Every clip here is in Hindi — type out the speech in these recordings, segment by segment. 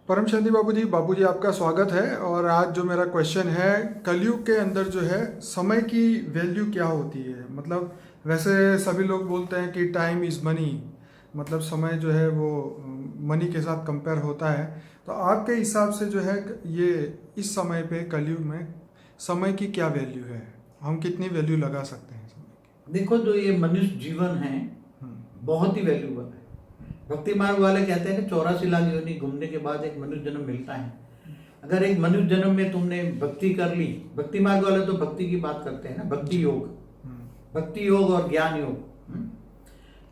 परम शांति बाबूजी आपका स्वागत है। और आज जो मेरा क्वेश्चन है, कलयुग के अंदर जो है समय की वैल्यू क्या होती है। मतलब वैसे सभी लोग बोलते हैं कि टाइम इज़ मनी, मतलब समय जो है वो मनी के साथ कंपेयर होता है। तो आपके हिसाब से जो है ये इस समय पे कलयुग में समय की क्या वैल्यू है, हम कितनी वैल्यू लगा सकते हैं समय देखो, जो ये मनुष्य जीवन है की। बहुत ही वैल्यूबल है। भक्ति मार्ग वाले कहते हैं कि 84 लाख योनि घूमने के बाद एक मनुष्य जन्म मिलता है। अगर एक मनुष्य जन्म में तुमने भक्ति कर ली, भक्ति मार्ग वाले तो भक्ति की बात करते हैं ना, भक्ति योग, भक्ति योग और ज्ञान योग।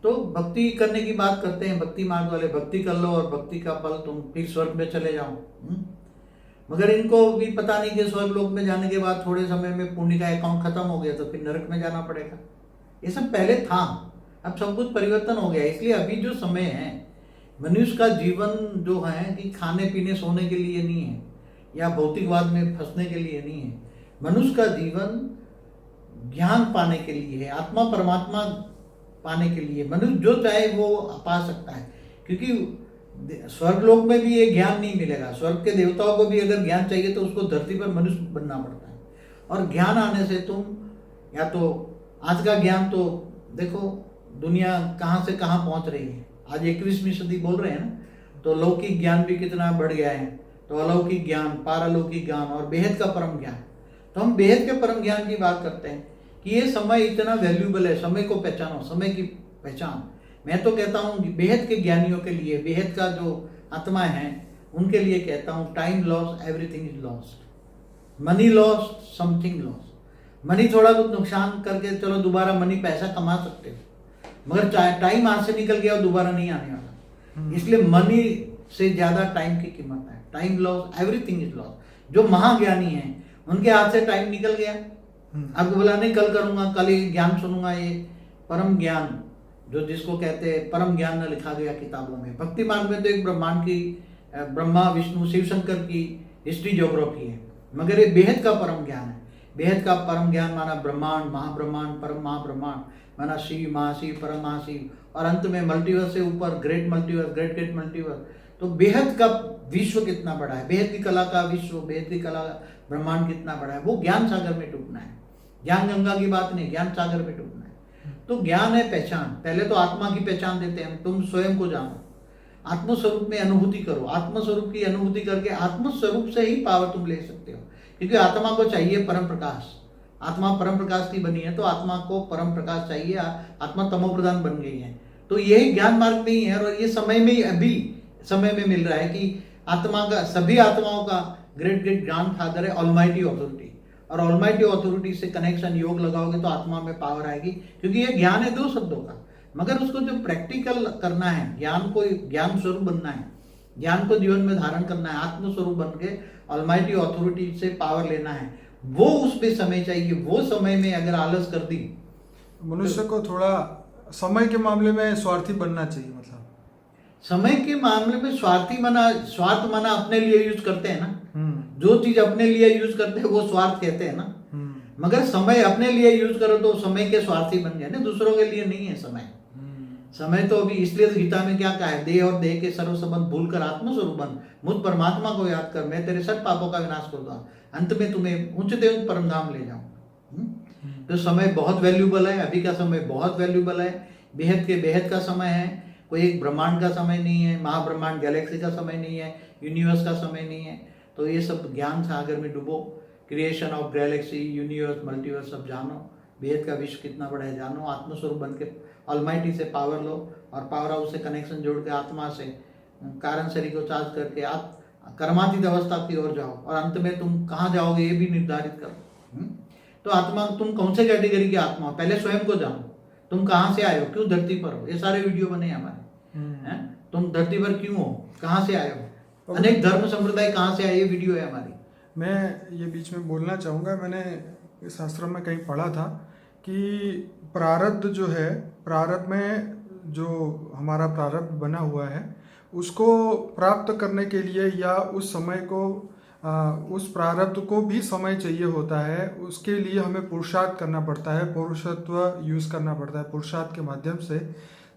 तो भक्ति करने की बात करते हैं भक्ति मार्ग वाले, भक्ति कर लो और भक्ति का फल तुम फिर स्वर्ग में चले जाओ। मगर इनको भी पता नहीं कि स्वर्ग लोक में जाने के बाद थोड़े समय में पुण्य का अकाउंट खत्म हो गया तो फिर नरक में जाना पड़ेगा। ये सब पहले था, अब सब कुछ परिवर्तन हो गया। इसलिए अभी जो समय है, मनुष्य का जीवन जो है कि खाने पीने सोने के लिए नहीं है या भौतिकवाद में फंसने के लिए नहीं है। मनुष्य का जीवन ज्ञान पाने के लिए है, आत्मा परमात्मा पाने के लिए। मनुष्य जो चाहे वो पा सकता है, क्योंकि स्वर्ग लोक में भी ये ज्ञान नहीं मिलेगा। स्वर्ग के देवताओं को भी अगर ज्ञान चाहिए तो उसको धरती पर मनुष्य बनना पड़ता है। और ज्ञान आने से तुम या तो आज का ज्ञान तो देखो दुनिया कहाँ से कहाँ पहुंच रही है। आज 21वीं सदी बोल रहे हैं ना, तो लौकिक ज्ञान भी कितना बढ़ गया है। तो अलौकिक ज्ञान, पारलौकिक ज्ञान और बेहद का परम ज्ञान। तो हम बेहद के परम ज्ञान की बात करते हैं कि ये समय इतना वैल्यूबल है। समय को पहचानो, समय की पहचान। मैं तो कहता हूँ बेहद के ज्ञानियों के लिए, बेहद का जो आत्मा है उनके लिए कहता हूँ, time loss everything is lost, money loss something loss. Money थोड़ा बहुत नुकसान करके चलो दोबारा मनी पैसा कमा सकते हो, मगर टाइम हाथ से निकल गया और दोबारा नहीं आने वाला। इसलिए मनी से ज्यादा टाइम की कीमत है। Time loss everything is loss. जो महाज्ञानी है उनके हाथ से टाइम निकल गया, अब बोला नहीं कल करूंगा, कल ही ज्ञान सुनूंगा। ये परम ज्ञान जो जिसको कहते हैं परम ज्ञान न लिखा गया किताबों में। भक्ति मार्ग में तो एक ब्रह्मांड की, ब्रह्मा विष्णु शिव शंकर की हिस्ट्री ज्योग्राफी है, मगर ये बेहद का परम ज्ञान है। बेहद का परम ज्ञान माना ब्रह्मांड, महाब्रह्मांड, परम महाब्रह्मांड, माना शिव, महाशिव, परम महाशिव, और अंत में मल्टीवर्स से ऊपर great multiverse, great great multiverse. तो बेहद का विश्व कितना बड़ा है, बेहद की कला का विश्व, बेहद की कला का ब्रह्मांड कितना बड़ा है, वो ज्ञान सागर में डूबना है। ज्ञान गंगा की बात नहीं, ज्ञान सागर में डूबना है। तो ज्ञान है पहचान। पहले तो आत्मा की पहचान देते हैं, तुम स्वयं को जानो, आत्मस्वरूप में अनुभूति करो। आत्मस्वरूप की अनुभूति करके आत्मस्वरूप से ही पावर तुम ले सकते हो, क्योंकि आत्मा को चाहिए परम प्रकाश। आत्मा परम प्रकाश की बनी है तो आत्मा को परम प्रकाश चाहिए। आत्मा तमो प्रधान बन गई है, तो यही ज्ञान मार्ग में ही है। और ये समय में ही, अभी समय में मिल रहा है कि आत्मा का, सभी आत्माओं का ग्रेट ग्रेट ज्ञान फादर है ऑलमाइटी ऑथोरिटी। और ऑलमाइटी ऑथोरिटी से कनेक्शन योग लगाओगे तो आत्मा में पावर आएगी, क्योंकि ये ज्ञान है दो शब्दों का, मगर उसको जो प्रैक्टिकल करना है, ज्ञान को ज्ञान स्वरूप बनना है, ज्ञान को जीवन में धारण करना है, आत्म स्वरूप बन के ऑलमाइटी ऑथोरिटी से पावर लेना है, वो उस पे समय चाहिए। वो समय में अगर आलस कर दी, मनुष्य को थोड़ा समय के मामले में स्वार्थी बनना चाहिए। मतलब समय के मामले में स्वार्थी माना, स्वार्थ माना अपने लिए यूज करते हैं ना। जो चीज अपने लिए यूज करते हैं वो स्वार्थ कहते हैं ना। मगर समय अपने लिए यूज करो तो समय के स्वार्थी बन गए ना, दूसरों के लिए नहीं है समय। समय तो अभी, इसलिए तो गीता में क्या कहा है, देह और देह के सर्व संबंध भूल कर आत्मस्वरूप बन, मुझ परमात्मा को याद कर, मैं तेरे सब पापों का विनाश कर दूंगा, अंत में तुम्हें उच्चते उच्च परम धाम ले जाऊंगा। तो समय बहुत वैल्यूबल है, अभी का समय बहुत वैल्यूबल है, बेहद के बेहद का समय है। कोई एक ब्रह्मांड का समय नहीं है, महाब्रह्मांड गैलेक्सी का समय नहीं है, यूनिवर्स का समय नहीं है। तो ये सब ज्ञान सागर में डूबो, creation of galaxy, universe, multiverse सब जानो, बेहद का विश्व कितना बड़ा है जानो, आत्मस्वरूप बन के ऑलमाइटी से पावर लो, और पावर हाउस से कनेक्शन जोड़ के आत्मा से कारण शरीर को चार्ज करके आप कर्मातीत अवस्था की ओर जाओ, और अंत में तुम कहाँ जाओगे ये भी निर्धारित करो। तो आत्मा, तुम कौन से कैटेगरी की आत्मा हो, पहले स्वयं को जानो। तुम कहाँ से आए हो, क्यों धरती पर हो, ये सारे वीडियो बने हमारे। तुम धरती पर क्यों हो, कहाँ से आए हो, अनेक धर्म संप्रदाय कहाँ से आए, ये वीडियो है हमारी। मैं ये बीच में बोलना चाहूँगा, मैंने शास्त्र में कहीं पढ़ा था कि प्रारब्ध जो है, प्रारब्ध में जो हमारा प्रारब्ध बना हुआ है उसको प्राप्त करने के लिए या उस समय को, उस प्रारब्ध को भी समय चाहिए होता है। उसके लिए हमें पुरुषार्थ करना पड़ता है, पुरुषत्व यूज़ करना पड़ता है पुरुषार्थ के माध्यम से।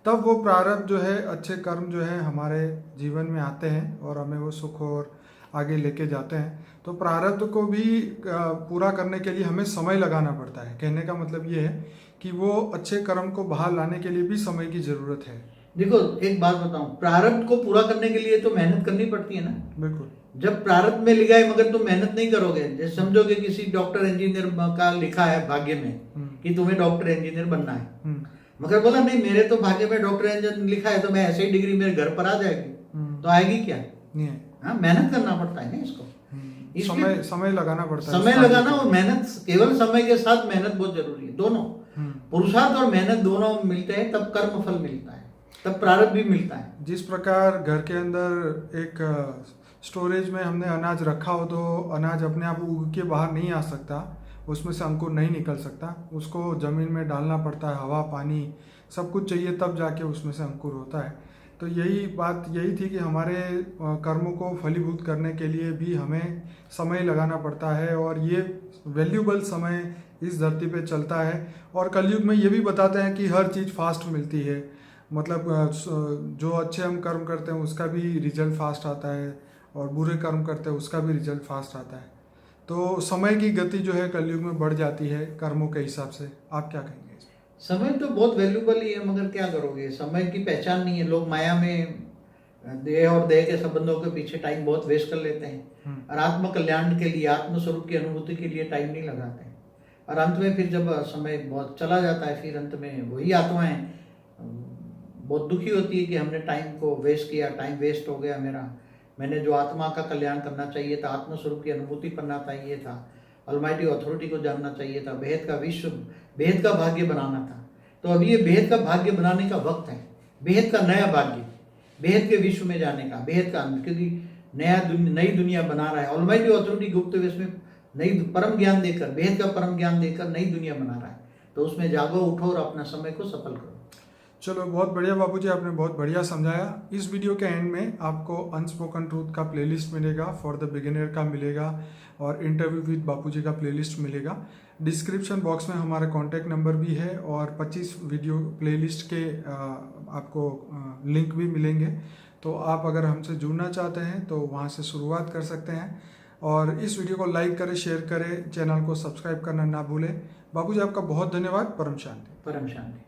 तब वो प्रारब्ध जो है, अच्छे कर्म जो है हमारे जीवन में आते हैं और हमें वो सुख और आगे लेके जाते हैं। तो प्रारब्ध को भी पूरा करने के लिए हमें समय लगाना पड़ता है। कहने का मतलब ये है कि वो अच्छे कर्म को बाहर लाने के लिए भी समय की ज़रूरत है। देखो एक बात बताऊं, प्रारब्ध को पूरा करने के लिए तो मेहनत करनी पड़ती है ना। बिल्कुल। जब प्रारब्ध में लिखा है मगर तुम मेहनत नहीं करोगे, जैसे समझोगे किसी डॉक्टर इंजीनियर का लिखा है भाग्य में कि तुम्हें डॉक्टर इंजीनियर बनना है, मगर बोला नहीं मेरे तो भाग्य में डॉक्टर इंजीनियर लिखा है तो मैं ऐसे ही डिग्री मेरे घर पर आ जाएगी, तो आएगी क्या? नहीं है। हाँ, मेहनत करना पड़ता है ना इसको। समय लगाना पड़ता है। समय लगाना और मेहनत, केवल समय के साथ मेहनत बहुत जरूरी है। दोनों पुरुषार्थ और मेहनत दोनों मिलते हैं तब कर्म फल मिलता है, तब प्रारब्ध भी मिलता है। जिस प्रकार घर के अंदर एक स्टोरेज में हमने अनाज रखा हो तो अनाज अपने आप उग के बाहर नहीं आ सकता, उसमें से अंकुर नहीं निकल सकता, उसको ज़मीन में डालना पड़ता है, हवा पानी सब कुछ चाहिए तब जाके उसमें से अंकुर होता है। तो यही बात यही थी कि हमारे कर्मों को फलीभूत करने के लिए भी हमें समय लगाना पड़ता है और ये वैल्यूबल समय इस धरती पे चलता है। और कलयुग में ये भी बताते हैं कि हर चीज़ फास्ट मिलती है, मतलब जो अच्छे हम कर्म करते हैं उसका भी रिजल्ट फास्ट आता है और बुरे कर्म करते हैं उसका भी रिजल्ट फास्ट आता है। तो समय की गति जो है कलयुग में बढ़ जाती है कर्मों के हिसाब से। आप क्या कहेंगे? समय तो बहुत वैल्यूबल ही है, मगर क्या करोगे, समय की पहचान नहीं है। लोग माया में देह और देह के संबंधों के पीछे टाइम बहुत वेस्ट कर लेते हैं और आत्म कल्याण के लिए, आत्म स्वरूप की अनुभूति के लिए टाइम नहीं लगाते हैं। और अंत में फिर जब समय बहुत चला जाता है, फिर अंत में वही आत्माएं बहुत दुखी होती है कि हमने टाइम को वेस्ट किया, टाइम वेस्ट हो गया मेरा, मैंने जो आत्मा का कल्याण करना चाहिए था, आत्म स्वरूप की अनुभूति करना चाहिए था, ऑलमाइटी अथॉरिटी को जानना चाहिए था, बेहद का विश्व, बेहद का भाग्य बनाना था। तो अभी ये बेहद का भाग्य बनाने का वक्त है, बेहद का नया भाग्य, बेहद के विश्व में जाने का, बेहद का, क्योंकि नई दुनिया बना रहा है। ऑलमाइटी अथॉरिटी गुप्त वेश में नई परम ज्ञान देकर, बेहद का परम ज्ञान देकर नई दुनिया बना रहा है। तो उसमें जागो, उठो और अपना समय को सफल करो। चलो, बहुत बढ़िया बापूजी, आपने बहुत बढ़िया समझाया। इस वीडियो के एंड में आपको अनस्पोकन ट्रूथ का प्लेलिस्ट मिलेगा, फॉर द बिगिनर का मिलेगा और इंटरव्यू विद बापूजी का प्लेलिस्ट मिलेगा। डिस्क्रिप्शन बॉक्स में हमारा कॉन्टैक्ट नंबर भी है और 25 वीडियो प्लेलिस्ट के आपको लिंक भी मिलेंगे। तो आप अगर हमसे जुड़ना चाहते हैं तो वहाँ से शुरुआत कर सकते हैं। और इस वीडियो को लाइक करें, शेयर करें, चैनल को सब्सक्राइब करना ना भूलें। बापूजी आपका बहुत धन्यवाद। परम शांति। परम शांति।